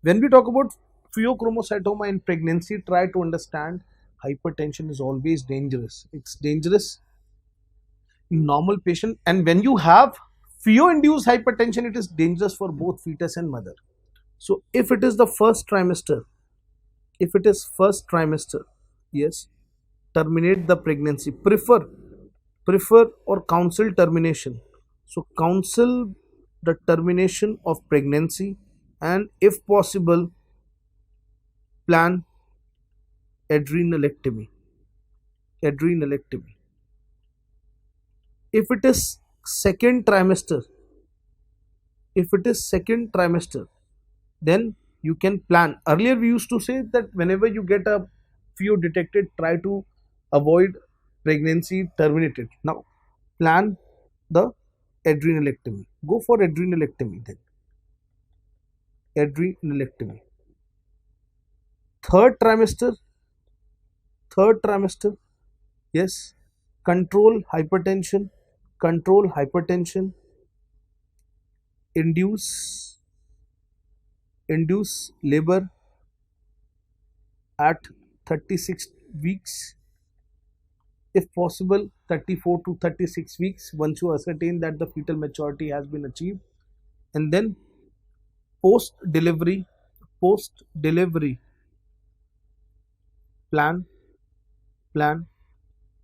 When we talk about pheochromocytoma in pregnancy, try to understand hypertension is always dangerous. It's dangerous in normal patient, and when you have pheo-induced hypertension, it is dangerous for both fetus and mother. So if it is the first trimester, if it is first trimester, yes, terminate the pregnancy. Prefer or counsel termination. So counsel the termination of pregnancy, and if possible plan adrenalectomy. Adrenalectomy. If it is second trimester, if it is second trimester, then you can plan. Earlier we used to say that whenever you get a pheo detected, try to avoid pregnancy, terminate it. Now plan the adrenalectomy. Go for adrenalectomy then. Adrenalectomy. Third trimester, third trimester, yes, control hypertension, control hypertension, induce labor at 36 weeks, if possible 34 to 36 weeks, once you ascertain that the fetal maturity has been achieved. And then post delivery plan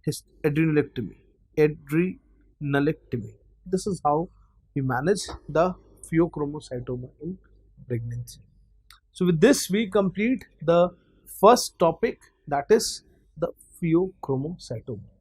his adrenalectomy. This is how we manage the pheochromocytoma in pregnancy. So with this we complete the first topic, that is the pheochromocytoma.